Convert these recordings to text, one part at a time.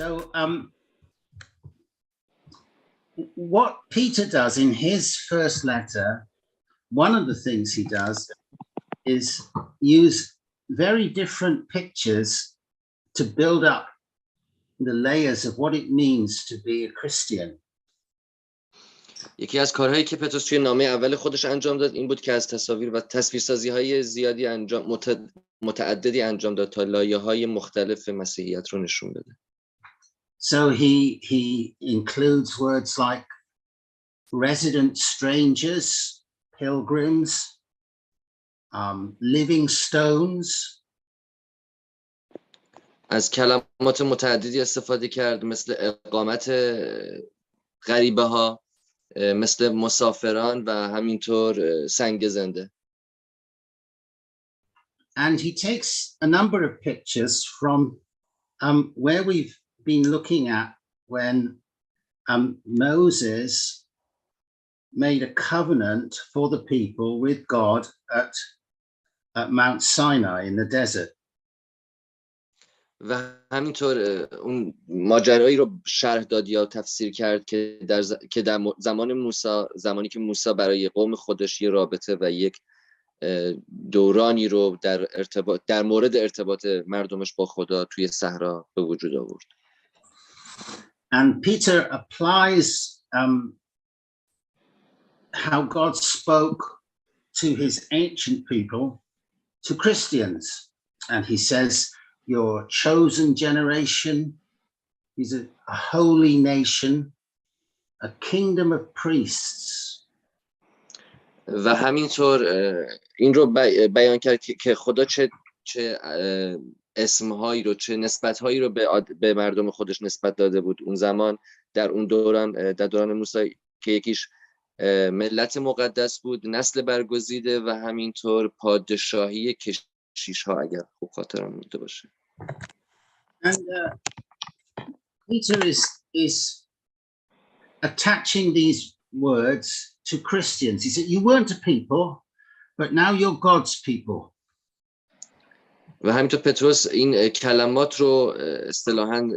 So what Peter does in his first letter, one of the things he does is use very different pictures to build up the layers of what it means to be a Christian. یکی از کارهایی که پتروس توی نامه اول خودش انجام داد این بود که از تصاویر و تصویرسازی‌های زیادی متعددی انجام داد تا لایه‌های مختلف مسیحیت رو نشون بده. So he includes words like resident strangers, pilgrims, living stones. از کلمات متعددی استفاده کرد مثل اقامت غریبه‌ها، مثل مسافران و همینطور سنگ زنده. And he takes a number of pictures from where we've been looking at when Moses made a covenant for the people with God at Mount Sinai in the desert. و همینطور اون ماجرایی رو شرح داد یا تفسیر کرد که در زمان موسی، زمانی که موسی برای قوم خودش یه رابطه و یک دورانی رو در مورد ارتباط مردمش با خدا توی صحرا به وجود آورد. And Peter applies how God spoke to his ancient people to Christians, and he says, your chosen generation is a holy nation, a kingdom of priests. و همینطور این رو بیان کرد که خدا چه اسمهایی رو، چه نسبتهایی رو به مردم خودش نسبت داده بود اون زمان در اون دوران، در دوران موسی، که یکیش ملت مقدس بود، نسل برگزیده و همینطور پادشاهی کشیش ها، اگر خوب خاطرم مونده باشه. And Peter is attaching these words to Christians. He said, you weren't a people, but now you're God's people. و همینطور پتروس این کلمات رو اصطلاحاً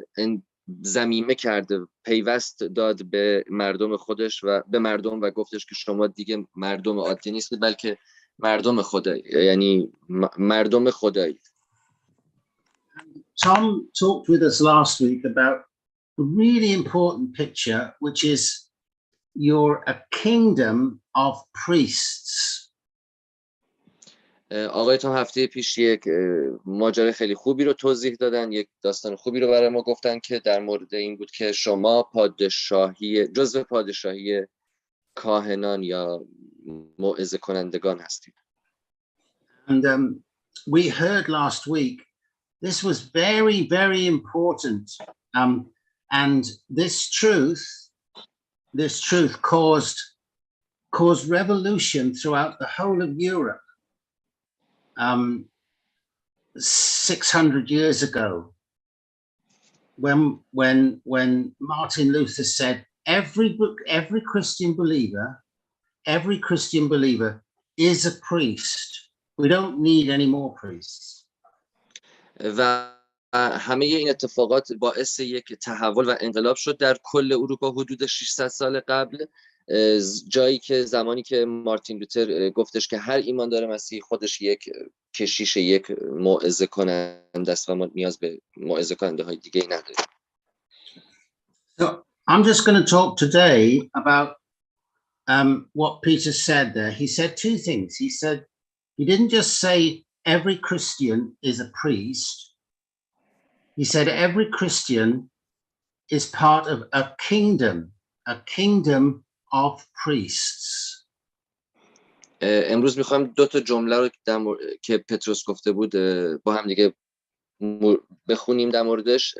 ضمیمه کرده، پیوست داد به مردم خودش و به مردم و گفتش که شما دیگه مردم عادی نیستید بلکه مردم خدایی، یعنی مردم خدایی. Tom talked with us last week about a really important picture, which is you're a kingdom of priests. آقای تام هفته پیش یک ماجرای خیلی خوبی رو توضیح دادن، یک داستان خوبی رو برای ما گفتن که در مورد این بود که شما جزء پادشاهی کاهنان یا موعظه کنندگان هستید. And we heard last week this was very, very important, and this truth caused revolution throughout the whole of Europe 600 years ago, when Martin Luther said every Christian believer is a priest. We don't need any more priests. و همه این اتفاقات باعث یک تحول و انقلاب شد در کل اروپا حدود 600 سال قبل، جایی که زمانی که مارتین لوتر گفتش که هر ایماندار مسیحی خودش یک کشیش، یک موعظه کننده است و ما نیاز به موعظه کننده های دیگه نداریم. So I'm just going to talk today about what Peter said there. He said two things. He said he didn't just say every Christian is a priest. He said every Christian is part of a kingdom of priests. امروز میخوایم دو تا جمله رو که پتروس گفته بود با هم دیگه بخونیم در موردش.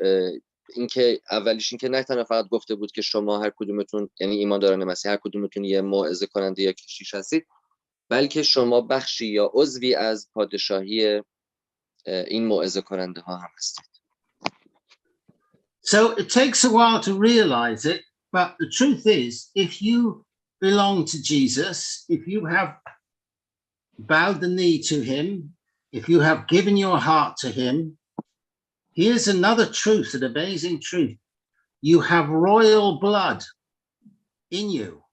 اینکه اولیش این که نه تنها فقط گفته بود که شما هر کدومتون، یعنی ایمانداران مسیح، هر کدومتون یه موعظه کننده یا کشیش هستید، بلکه شما بخشی یا عضوی از پادشاهی این موعظه کننده ها هم هستید. So it takes a while to realize it, but the truth is, if you belong to Jesus, if you have bowed the knee to him, if you have given your heart to him, Here's another truth, an amazing truth. You have royal blood in you.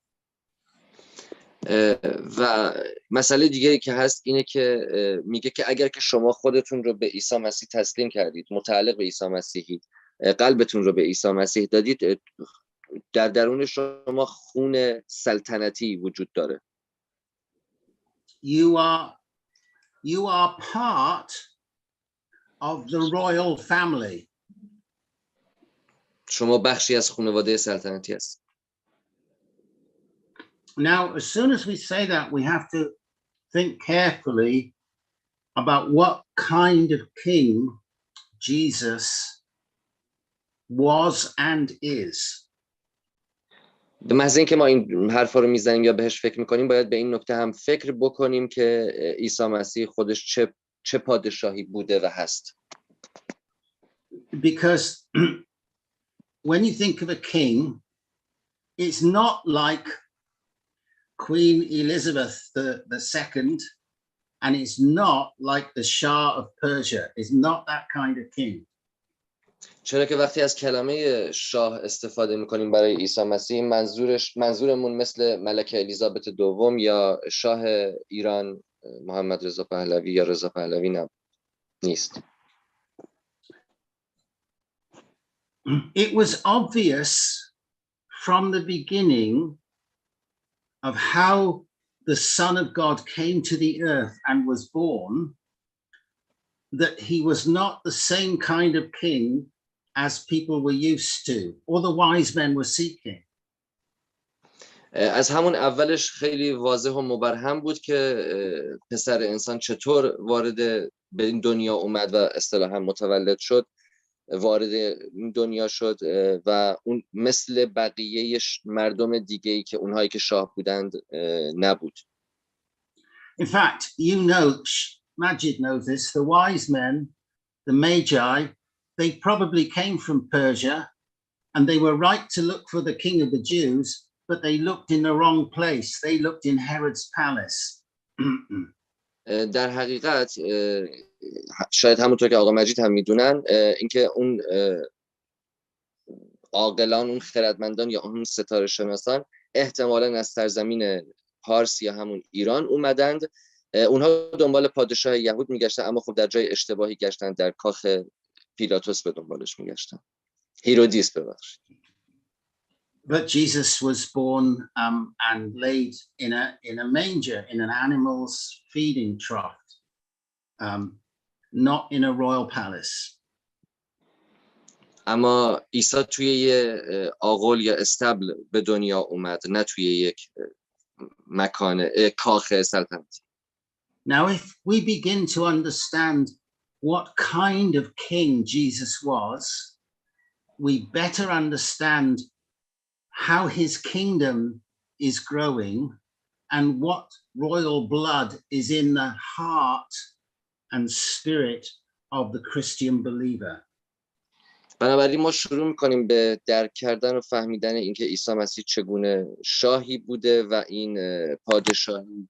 و مسئله دیگری که هست اینه که میگه که اگر که شما خودتون رو به عیسی مسیح تسلیم کردید، متعلق به عیسی مسیحید، قلبتون رو به عیسی مسیح دادید، در درون شما خون سلطنتی وجود داره. You are part of the royal family. شما بخشی از خانواده سلطنتی هست. Now, as soon as we say that, we have to think carefully about what kind of king Jesus was and is. به محض اینکه ما این حرفا رو میزنیم یا بهش فکر میکنیم، باید به این نکته هم فکر بکنیم که عیسی مسیح خودش چه پادشاهی بوده و هست. Because when you think of a king, it's not like Queen Elizabeth II, and it's not like the Shah of Persia. It's not that kind of king. چرا که وقتی از کلمه شاه استفاده میکنیم برای عیسی مسیح، منظورمون مثل ملکه الیزابت دوم یا شاه ایران محمد رضا پهلوی یا رضا پهلوی نیست. It was obvious from the beginning of how the Son of God came to the earth and was born that he was not the same kind of king as people were used to, or the wise men were seeking. از همون اولش خیلی واضح و مبرهن بود که پسر انسان چطور وارد به این دنیا اومد و اصطلاحاً متولد شد، وارد این دنیا شد و اون مثل بقیه مردم دیگه‌ای که اونهایی که شاه بودند نبود. In fact, you know, Majid knows this, the wise men, the Magi, they probably came from Persia and they were right to look for the king of the Jews, but they looked in the wrong place. They looked in Herod's palace. در حقیقت شاید همونطور که آقا مجید هم میدونن، اینکه اون عاقلان، اون خردمندان یا اون ستاره شناسان احتمالاً از سرزمین پارس یا همون ایران اومدند. اونها دنبال پادشاه یهود میگشتن، اما خب در جای اشتباهی گشتن، در کاخ پیلاتوس به دنبالش میگشتن. هیرودیس ببخشید. But Jesus was born and laid in a manger, in an animal's feeding trough, not in a royal palace. اما عیسی توی یه آغل یا استبل به دنیا اومد، نه توی یک مکان کاخ سلطنتی. Now, if we begin to understand what kind of king Jesus was, we better understand how his kingdom is growing and what royal blood is in the heart and spirit of the Christian believer. بنابراین ما شروع میکنیم به درک کردن و فهمیدن اینکه عیسی مسیح چگونه شاهی بوده و این پادشاهی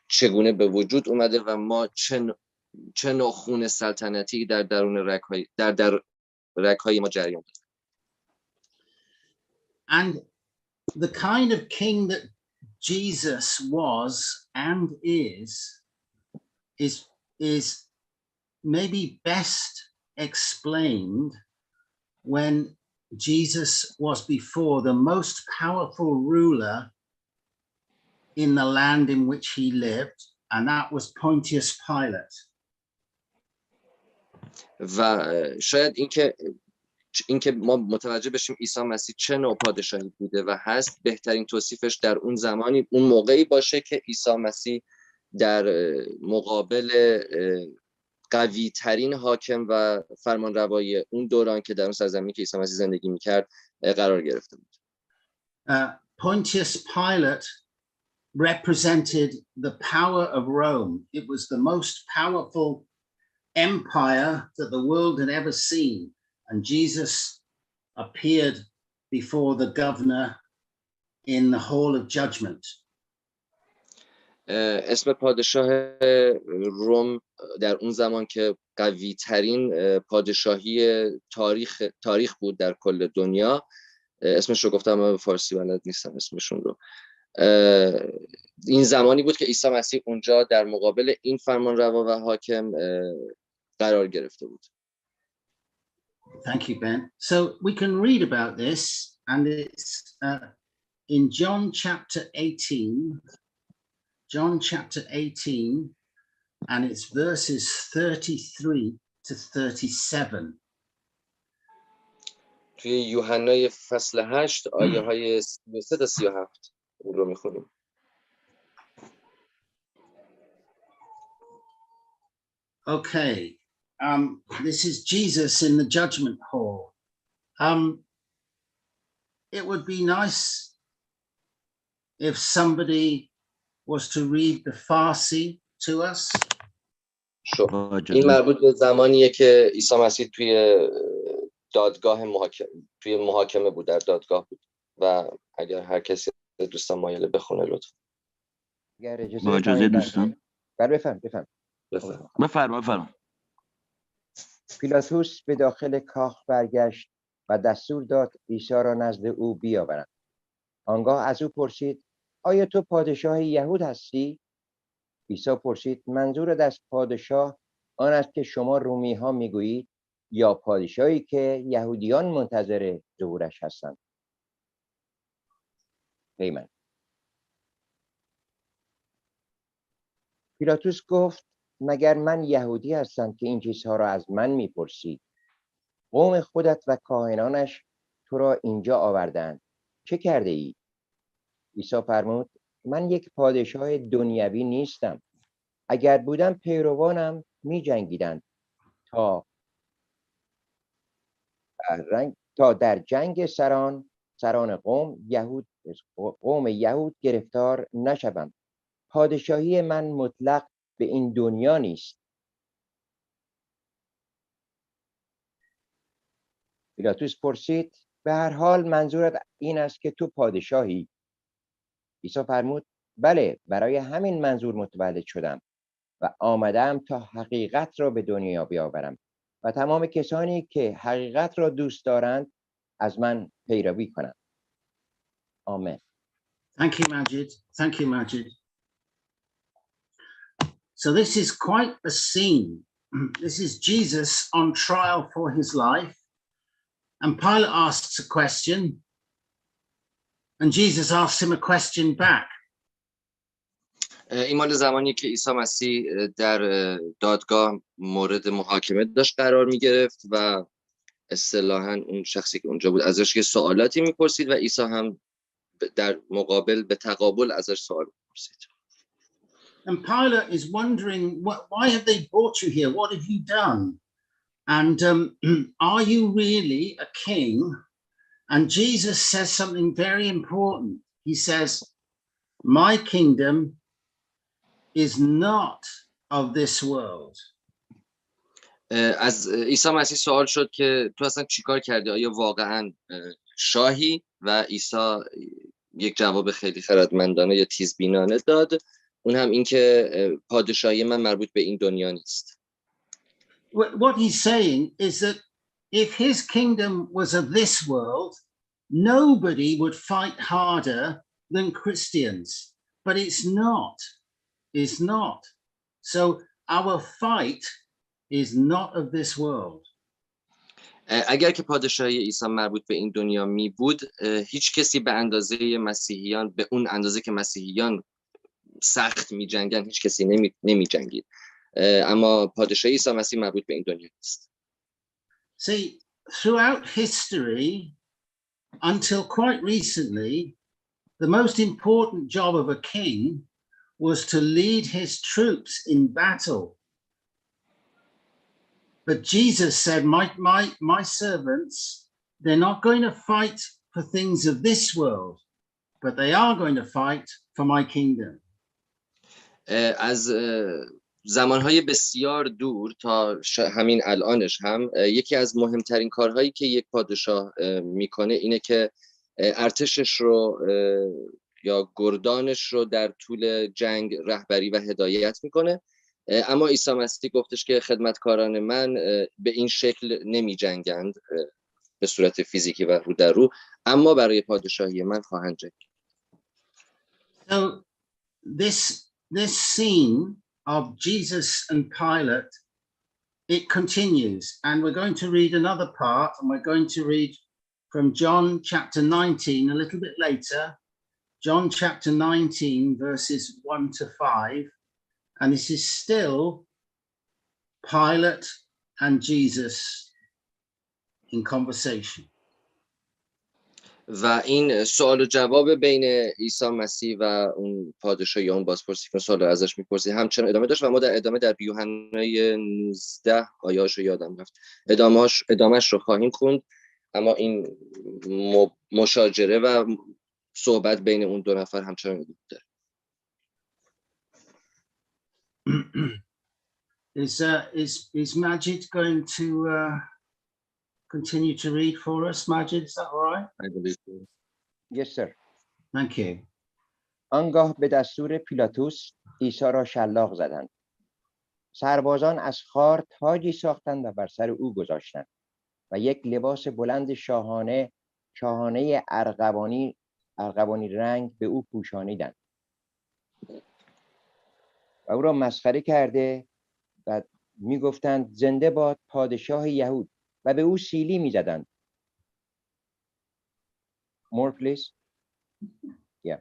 چگونه به وجود اومده و ما چه نوع خون سلطنتی در درون رگ‌های ما جریان داره. And the kind of king that Jesus was and is maybe best explained when Jesus was before the most powerful ruler in the land in which he lived, and that was Pontius Pilate. و شاید اینکه ما متوجه بشیم عیسی مسیح چه نوع پادشاهی بوده و هست، بهترین توصیفش در اون زمانی، اون موقعی باشه که عیسی مسیح در مقابل قوی ترین حاکم و فرمانروای اون دوران که در اون سرزمینی که عیسی مسیح زندگی میکرد قرار گرفته بود. Pontius Pilate represented the power of Rome. It was the most powerful empire that the world had ever seen. And Jesus appeared before the governor in the hall of judgment. اسم پادشاه روم در اون زمان که قوی ترین پادشاهی تاریخ بود در کل دنیا، اسمش رو گفتم من به فارسی بلد نیستم اسمشون رو، این زمانی بود که عیسی مسیح اونجا در مقابل این فرمانروا و حاکم قرار گرفته بود. Thank you, Ben. So we can read about this, and it's in John chapter 18. John chapter 18, and it's verses 33 to 37. توی یوحنای فصل 8 آیه های 33 تا 37 اون رو میخونیم. Okay, this is Jesus in the judgment hall. It would be nice if somebody was to read the Farsi to us. این مربوط به زمانیه که عیسی مسیح توی دادگاه محاکمه بود، در دادگاه بود و اگر هر کسی دوستان مایل بخونه لطفا. با اجازه دوستان. بفرما. پیلاتوس به داخل کاخ برگشت و دستور داد عیسی را نزد او بیاورند. آنگاه از او پرسید: آیا تو پادشاه یهود هستی؟ عیسی پرسید: منظورت از پادشاه آن است که شما رومی ها میگویید یا پادشاهی که یهودیان منتظر ظهورش هستند؟ پیمن. پیلاتوس گفت: مگر من یهودی هستم که این چیزها را از من میپرسید؟ قوم خودت و کاهنانش تو را اینجا آوردند، چه کرده ای؟ عیسی فرمود: من یک پادشاه دنیوی نیستم. اگر بودم پیروانم می جنگیدند تا در جنگ سران قوم یهود گرفتار نشوم. پادشاهی من مطلق به این دنیا نیست. پیلاتوس پرسید: به هر حال منظورت این است که تو پادشاهی؟ عیسی فرمود: بله، برای همین منظور متولد شدم و آمدم تا حقیقت را به دنیا بیاورم و تمام کسانی که حقیقت را دوست دارند از من پیروی کنند. آمین. Thank you, Majid. Thank you, Majid. So this is quite a scene. This is Jesus on trial for his life. And Pilate asks a question, and Jesus asks him a question back. این مال زمانی که عیسی مسیح در دادگاه مورد محاکمه داشت قرار می گرفت و اصطلاحاً اون شخصی که اونجا بود ازش یه سوالاتی میپرسید و عیسی هم در مقابل به تقابل ازش سوال میپرسید. And Pilate is wondering, why have they brought you here? What have you done? And are you really a king? And Jesus says something very important. He says, my kingdom is not of this world. از عیسی مسیح سوال شد که تو اصلا چیکار کردی؟ آیا واقعا شاهی؟ و عیسی یک جواب خیلی خردمندانه یا تیزبینانه داد، اون هم این که پادشاهی من مربوط به این دنیا نیست. What he's saying is that if his kingdom was of this world, nobody would fight harder than Christians. But it's not. It's not. So our fight is not of this world. اگر که پادشاهی عیسی مربوط به این دنیا می بود، هیچ کسی به اندازه مسیحیان، به اون اندازه که مسیحیان سخت می جنگن، هیچ کسی نمی جنگید. اما پادشاهی عیسی مسیح مربوط به این دنیا نیست. See, throughout history, until quite recently, the most important job of a king was to lead his troops in battle. But Jesus said, my servants, they're not going to fight for things of this world, but they are going to fight for my kingdom. از زمانهای بسیار دور تا همین الانش هم یکی از مهمترین کارهایی که یک پادشاه میکنه اینه که ارتشش رو یا گردانش رو در طول جنگ رهبری و هدایت میکنه. اما عیسی مسیح گفتش که خدمتکاران من به این شکل نمی جنگند به صورت فیزیکی و رو در رو، اما برای پادشاهی من خواهند جنگید. So this scene of Jesus and Pilate, it continues, and we're going to read another part, and we're going to read from John chapter 19 a little bit later, John chapter 19 verses 1 to 5, and this is still Pilate and Jesus in conversation. و این سوال و جواب بین عیسی مسیح و اون پادشاه یا اون بازپرسی که سوال ازش میپرسی همچنان ادامه داشت و ما در ادامه در یوحنا 19 آیه‌اشو یادم رفت ادامهش رو خواهیم خوند، اما این مشاجره و صحبت بین اون دو نفر همچنان ادامه داره. Is Majid going to continue to read for us? Majid, is that all right? Yes, sir. Thank you. آنگاه به دستور پیلاتوس عیسی را شلاق زدند. سربازان از خار تاجی ساختند و بر سر او گذاشتند و یک لباس بلند شاهانه ارغوانی رنگ به او پوشانیدند و او را مسخره کرده و میگفتند زنده باد پادشاه یهود و به او سیلی میزدند. More please. Yeah.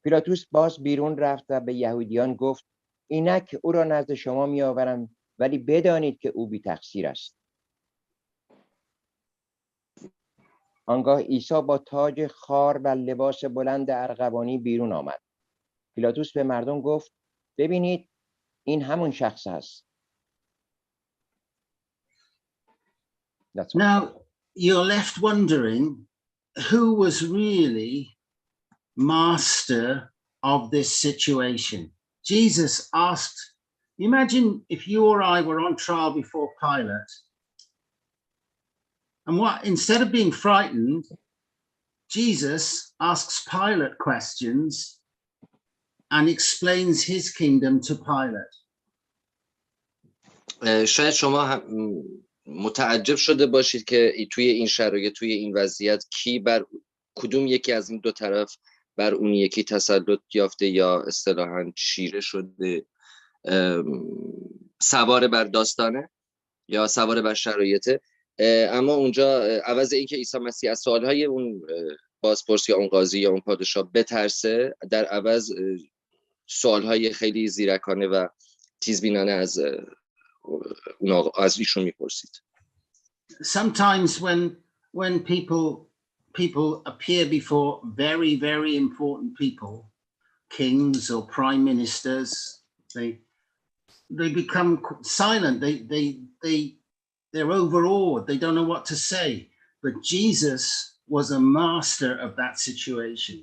پیلاتوس باز بیرون رفت و به یهودیان گفت اینک او را نزد شما می آورم، ولی بدانید که او بی تقصیر است. آنگاه عیسی با تاج خار و لباس بلند ارغوانی بیرون آمد. پیلاتوس به مردم گفت ببینید این همون شخص است. Now you're left wondering who was really master of this situation. Jesus asked, imagine if you or I were on trial before Pilate, and instead of being frightened, Jesus asks Pilate questions and explains his kingdom to Pilate. شاید شما متعجب شده باشید که توی این شرایط، توی این وضعیت کی بر کدوم یکی از این دو طرف بر اون یکی تسلط یافته یا اصطلاحاً چیره شده، سوار بر داستانه یا سوار بر شرایطه. اما اونجا عوض این که عیسی مسیح از سوالهای اون بازپرس یا اون قاضی یا اون پادشاه بترسه، در عوض سوالهای خیلی زیرکانه و تیزبینانه از ایشون میپرسید. Sometimes when people appear before very, very important people, kings or prime ministers, they become silent. They're overawed. They don't know what to say. But Jesus was a master of that situation.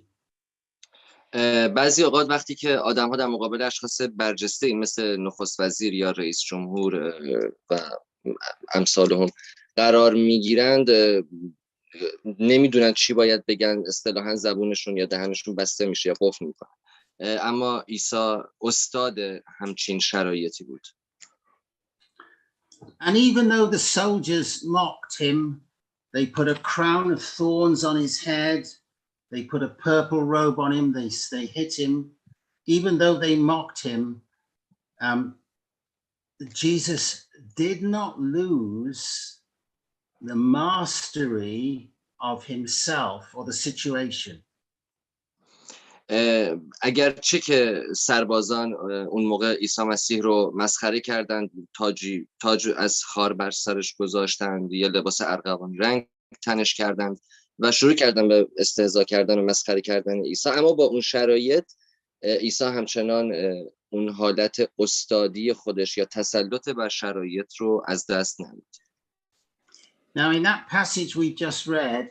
بعضی اوقات وقتی که آدم‌ها در مقابل اشخاص برجسته مثل نخست وزیر یا رئیس جمهور و امثالهم قرار میگیرند، نمیدونن چی باید بگن، اصطلاحاً زبونشون یا دهنشون بسته میشه یا قفل میکنه. اما عیسی استاد همچین شرایطی بود. And even though the soldiers mocked him, they put a crown of thorns on his head, they put a purple robe on him, they hit him. Even though they mocked him, Jesus did not lose the mastery of himself or the situation. اگرچه که سربازان اون موقع عیسی مسیح رو مسخره کردند، تاج از خار بر سرش گذاشتند، یه لباس ارغوانی رنگ تنش کردند و شروع کردن به استهزا کردن و مسخره کردن عیسی، اما با اون شرایط عیسی همچنان اون حالت استادی خودش یا تسلط بر شرایط رو از دست نداد. Now in that passage we just read,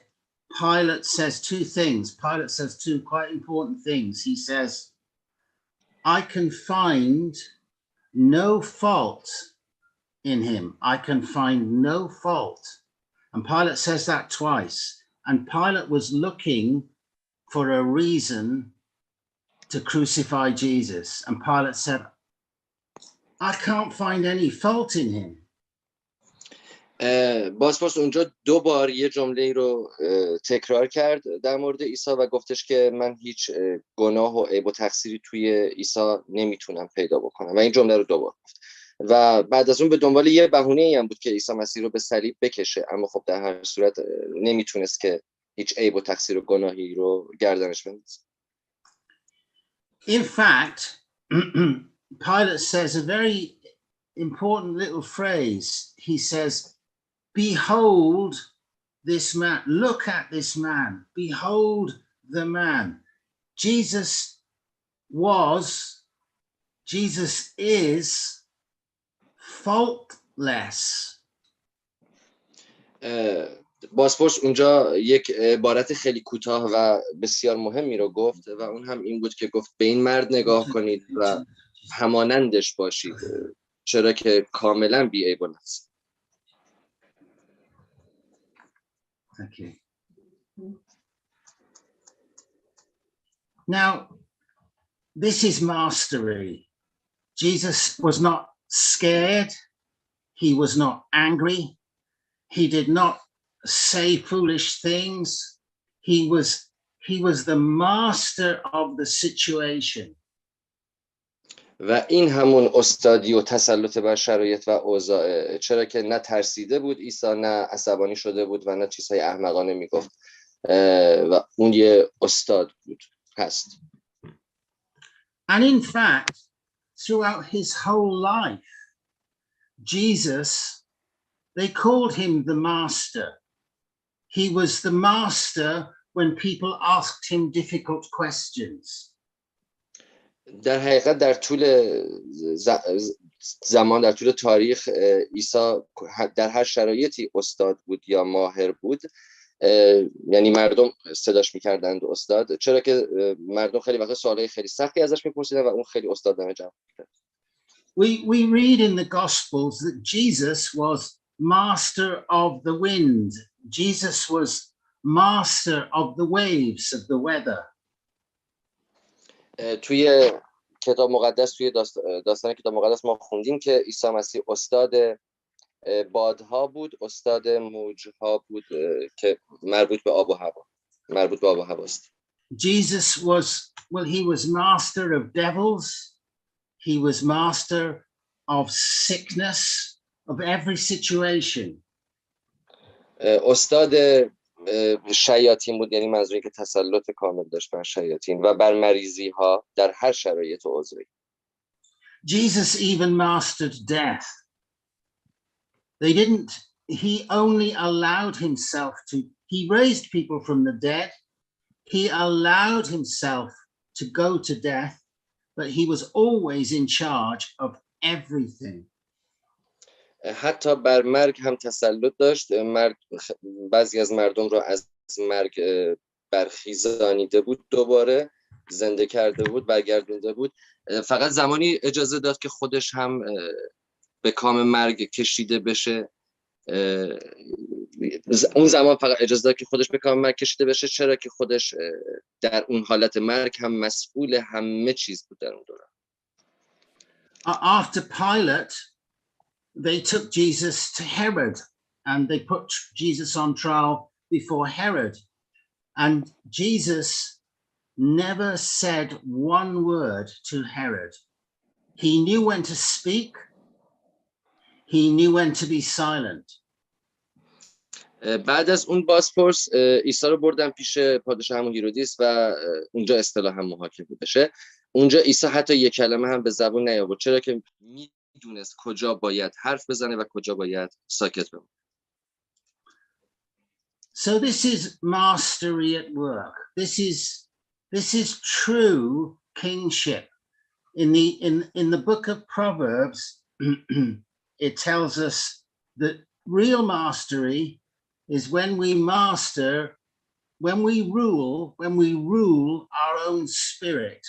Pilate says two things. Pilate says two quite important things. He says, I can find no fault in him. I can find no fault. And Pilate says that twice. And Pilate was looking for a reason to crucify Jesus. And Pilate said, I can't find any fault in him. بازپرس اونجا 2 بار یه جمله رو تکرار کرد در مورد عیسی و گفتش که من هیچ گناه و عیب و تقصیری توی عیسی نمیتونم پیدا بکنم و این جمله رو 2 بار گفت و بعد از اون به دنبال یه بهونه‌ای هم بود که عیسی مسیح رو به صلیب بکشه، اما خب در هر صورت نمیتونست که هیچ عیب و تقصیر و گناهی رو گردنش بندازه. In fact, Pilate says a very important little phrase. He says, behold this man, look at this man, behold the man. Jesus is faultless. بازپرس اونجا یک عبارت خیلی کوتاه و بسیار مهمی رو گفت و اون هم این بود که گفت به این مرد نگاه کنید و همانندش باشید چرا که کاملا بی‌عیب است. Okay. Now, this is mastery. Jesus was not scared. He was not angry. He did not say foolish things. He was the master of the situation. و این همون استادی و تسلط بر شرایط و اوضاع، چرا که نه ترسیده بود عیسی، نه عصبانی شده بود و نه چیزهای احمقانه میگفت و اون یه استاد بود هست. And in fact, throughout his whole life, Jesus, they called him the master. He was the master when people asked him difficult questions. در حقیقت در طول زمان، در طول تاریخ، عیسی در هر شرایطی استاد بود یا ماهر بود. یعنی مردم صداش میکردند استاد، چرا که مردم خیلی وقت سوالای خیلی سختی ازش میپرسیدن و اون خیلی استادانه جواب میداد. We read in the Gospels that Jesus was master of the wind. Jesus was master of the waves, of the weather. توی کتاب مقدس، توی داستان کتاب مقدس ما خوندیم که عیسی مسیح استاد بادها بود، استاد موجها بود که مربوط به آب و هواست. Jesus was, well, he was master of devils. He was master of sickness, of every situation. استاد شیاطین بود، یعنی منظوری که تسلط کامل داشت بر شیاطین و بر مریضی ها در هر شرایط و اوضاعی. Jesus even mastered death. He only allowed himself he raised people from the dead. He allowed himself to go to death, but he was always in charge of everything. حتی بر مرگ هم تسلط داشت. بعضی از مردم رو از مرگ برخیزانیده بود، دوباره زنده کرده بود، برگردونده بود. فقط زمانی اجازه داد که خودش هم به کام مرگ کشیده بشه. اون زمان فقط اجازه داد که خودش به کام مرگ کشیده بشه، چرا که خودش در اون حالت مرگ هم مسئول همه چیز بود در اون دوران. After Pilate, they took Jesus to Herod and they put Jesus on trial before Herod. And Jesus never said one word to Herod. He knew when to speak. He knew when to be silent. بعد از اون بازپرس عیسی رو بردن پیش پادشاه همون هیرودیس و اونجا اصطلاحاً محاکمه بشه. اونجا عیسی حتی یک کلمه هم به زبون نیاورد، چرا که میدونست کجا باید حرف بزنه و کجا باید ساکت بمونه. So this is mastery at work. This is true kingship. In the book of Proverbs, it tells us that real mastery is when we rule our own spirit.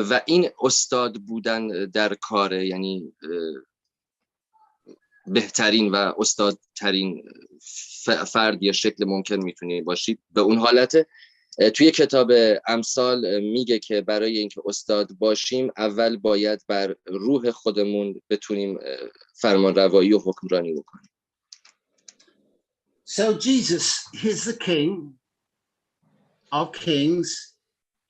و این استاد بودن در کاره، یعنی بهترین و استادترین فرد یا شکل ممکن میتونی باشی به اون حالته توی کتاب امثال میگه که برای اینکه استاد باشیم اول باید بر روح خودمون بتونیم فرمان روایی و حکمرانی بکنیم. So Jesus, he's the king of kings.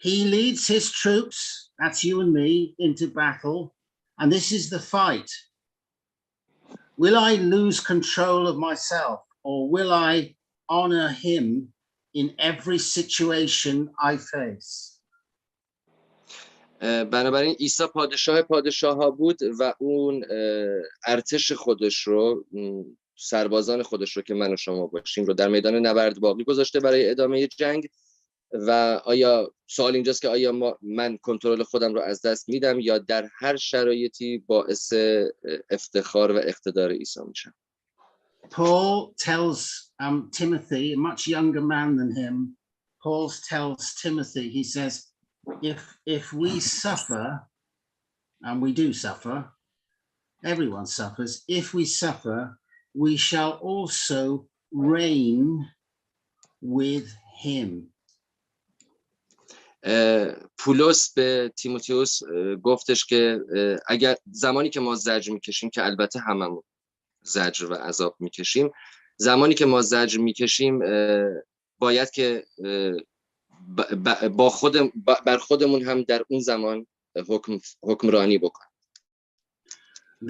He leads his troops, that's you and me, into battle. And this is the fight. Will I lose control of myself, or will I honor him in every situation I face? بنابراین عیسی پادشاه ها بود و اون ارتش خودش رو، سربازان خودش رو که من و شما باشیم رو در میدان نبرد باقی گذاشته برای ادامه جنگ. و آیا سوال اینجاست که آیا من کنترل خودم رو از دست میدم یا در هر شرایطی باعث افتخار و اقتدار عیسی میشم؟ Paul tells Timothy, a much younger man than him, Paul tells Timothy, he says, if we suffer, and we do suffer, everyone suffers, if we suffer, we shall also reign with him. پولس به تیموتئوس گفتش که اگر زمانی که ما زجر میکشیم، که البته هممون زجر و عذاب میکشیم، زمانی که ما زجر میکشیم باید که بر خودمون هم در اون زمان حکمرانی بکنیم.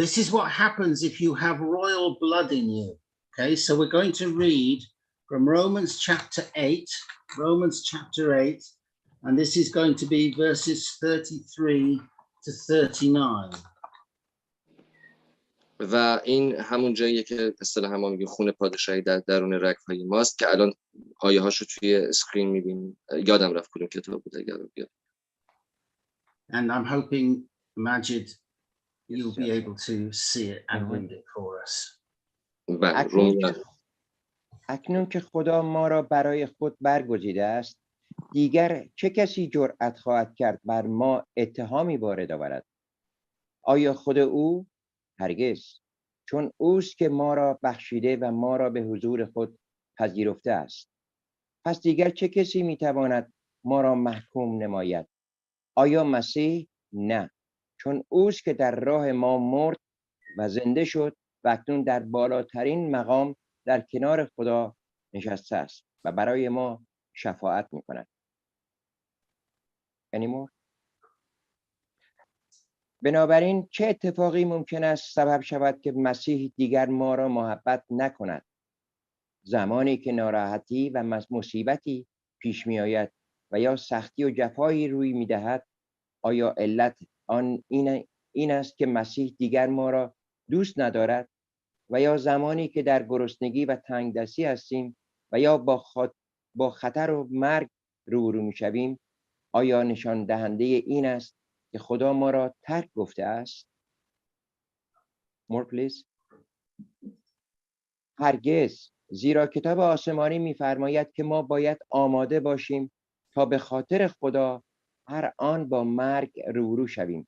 This is what happens if you have royal blood in you. Okay, so we're going to read from Romans chapter 8, and this is going to be verses 33 to 39. و این همون جاییه که اصطلاحاً ما میگیم خون پادشاهی در درون رگ‌های ماست که الان آیه هاشو توی اسکرین میبینیم. یادم رفت کدوم کتاب بود اگر بیاد. And I'm hoping, Majid, you'll be able to see it and read it for us. اکنون که خدا ما را برای خود برگزیده است، دیگر چه کسی جرأت خواهد کرد بر ما اتهامی وارد آورد؟ آیا خود او؟ هرگز، چون اوست که ما را بخشیده و ما را به حضور خود پذیرفته است. پس دیگر چه کسی میتواند ما را محکوم نماید؟ آیا مسیح؟ نه، چون اوست که در راه ما مرد و زنده شد و اکنون در بالاترین مقام در کنار خدا نشسته است و برای ما شفاعت میکند. بنابراین چه اتفاقی ممکن است سبب شود که مسیح دیگر ما را محبت نکند؟ زمانی که ناراحتی و مصیبتی پیش می آید و یا سختی و جفایی روی می دهد، آیا علت آن این است که مسیح دیگر ما را دوست ندارد؟ و یا زمانی که در گرسنگی و تنگدستی هستیم و یا با خطر و مرگ روبرو می شویم، آیا نشان دهنده این است که خدا ما را ترک گفته است؟ More please. هرگز، زیرا کتاب آسمانی می‌فرماید که ما باید آماده باشیم تا به خاطر خدا هر آن با مرگ روبرو شویم.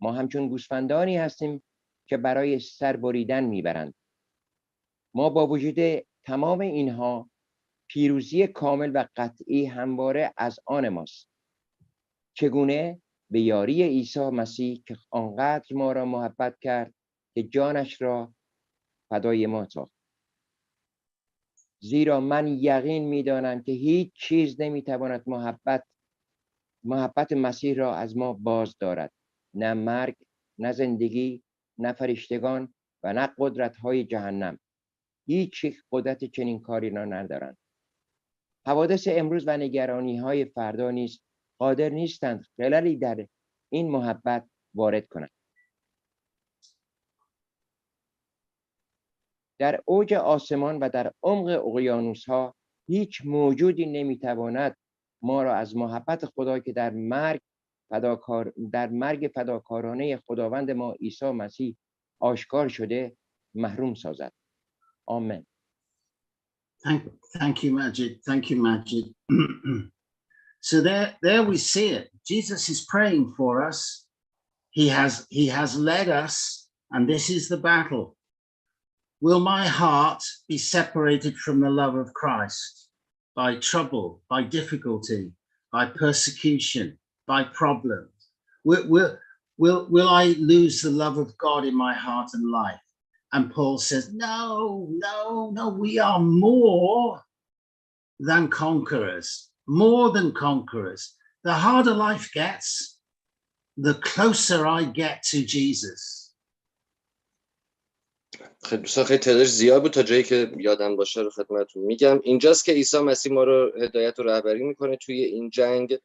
ما همچون گوسفندانی هستیم که برای سر بریدن میبرند. ما با وجود تمام اینها پیروزی کامل و قطعی همواره از آن ماست. چگونه؟ به یاری عیسی مسیح که آنقدر ما را محبت کرد که جانش را فدای ما ساخت. زیرا من یقین می‌دانم که هیچ چیز نمی‌تواند محبت مسیح را از ما باز دارد. نه مرگ، نه زندگی، نه فرشتگان و نه قدرت‌های جهنم. هیچ قدرت چنین کاری را ندارند. حوادث امروز و نگرانی‌های فردا نیز قادر نیستند خللی در این محبت وارد کنند. در اوج آسمان و در عمق اقیانوس‌ها هیچ موجودی نمی‌تواند ما را از محبت خدا که در مرگ فداکارانه خداوند ما عیسی مسیح آشکار شده محروم سازد. آمین. Thank you, Majid. Thank you, Majid. So there we see it. Jesus is praying for us. He has led us, and this is the battle. Will my heart be separated from the love of Christ by trouble, by difficulty, by persecution, by problems? Will I lose the love of God in my heart and life? And Paul says, no, we are more than conquerors, more than conquerors. The harder life gets, the closer I get to Jesus. دوستان خیلی تعدادش زیاد بود، تا جایی که یادم باشه رو خدمتتون میگم. اینجاست که عیسی مسیح ما رو هدایت و رهبری میکنه توی این جنگ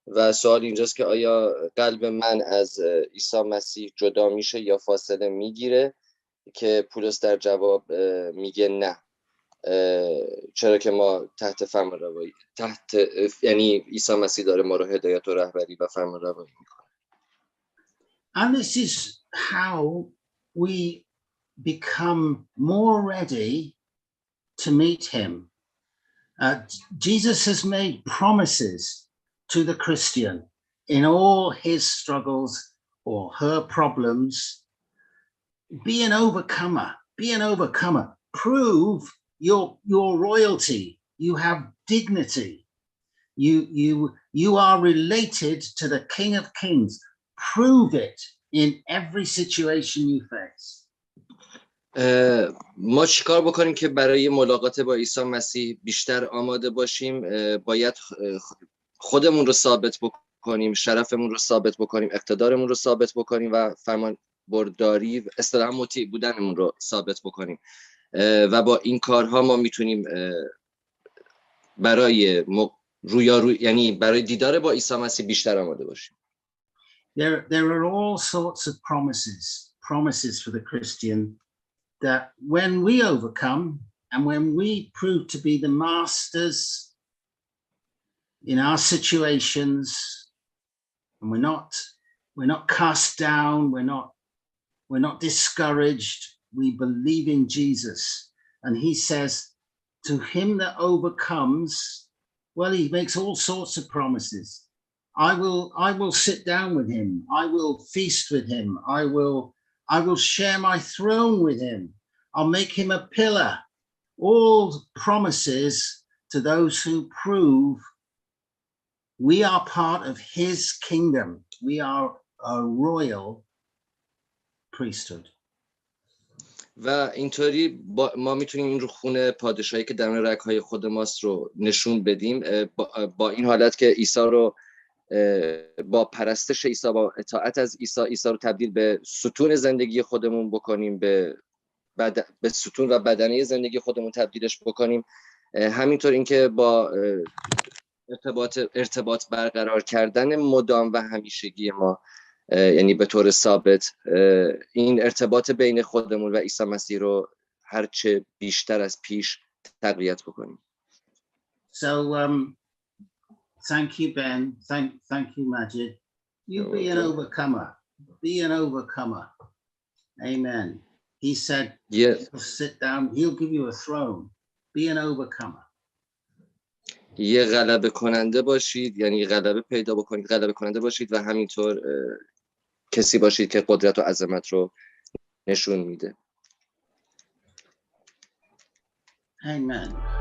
و سوال اینجاست که آیا قلب من از عیسی مسیح جدا میشه یا فاصله میگیره؟ که پولس در جواب میگه نه، چرا که ما تحت فرمانروایی یعنی عیسی مسیح داره ما رو هدایت و رهبری و فرمانروایی میکنه. And this is how we become more ready to meet him. Jesus has made promises to the Christian in all his struggles or her problems. Be an overcomer, prove your royalty. You have dignity. You are related to the King of Kings. Prove it in every situation you face. ما چیکار بکنیم که برای ملاقات با عیسی مسیح بیشتر آماده باشیم؟ باید خودمون رو ثابت بکنیم، شرفمون رو ثابت بکنیم، اقتدارمون رو ثابت بکنیم و فرمان برداری اصطلاحاً مطیع بودنمون رو ثابت بکنیم و با این کارها ما میتونیم برای یعنی برای دیدار با عیسی مسیح بیشتر آماده باشیم. There are all sorts of promises for the Christian, that when we overcome and when we prove to be the masters in our situations, and we're not cast down, we're not discouraged, we believe in Jesus. And he says, to him that overcomes, well, he makes all sorts of promises. I will sit down with him. I will feast with him. I will share my throne with him. I'll make him a pillar. All promises to those who prove we are part of his kingdom. We are a royal priesthood. و اینطوری ما میتونیم این رو خونه پادشاهی که درون رگ‌های خود ماست رو نشون بدیم، با این حالت که عیسی رو با پرستش عیسی، با اطاعت از عیسی رو تبدیل به ستون زندگی خودمون بکنیم، به ستون و بدنه زندگی خودمون تبدیلش بکنیم. همینطور اینکه با ارتباط برقرار کردن مدام و همیشگی ما، یعنی به طور ثابت، این ارتباط بین خودمون و عیسی مسیح رو هرچه بیشتر از پیش تقویت بکنیم. So thank you, Ben. Thank you, Majid. You be an overcomer. Be an overcomer. Amen. He said, sit down. He'll give you a throne. Be an overcomer. یه غلبه کننده باشید، یعنی غلبه پیدا بکنید، غلبه کننده باشید و همینطور کسی باشید که قدرت و عظمت رو نشون میده. Amen.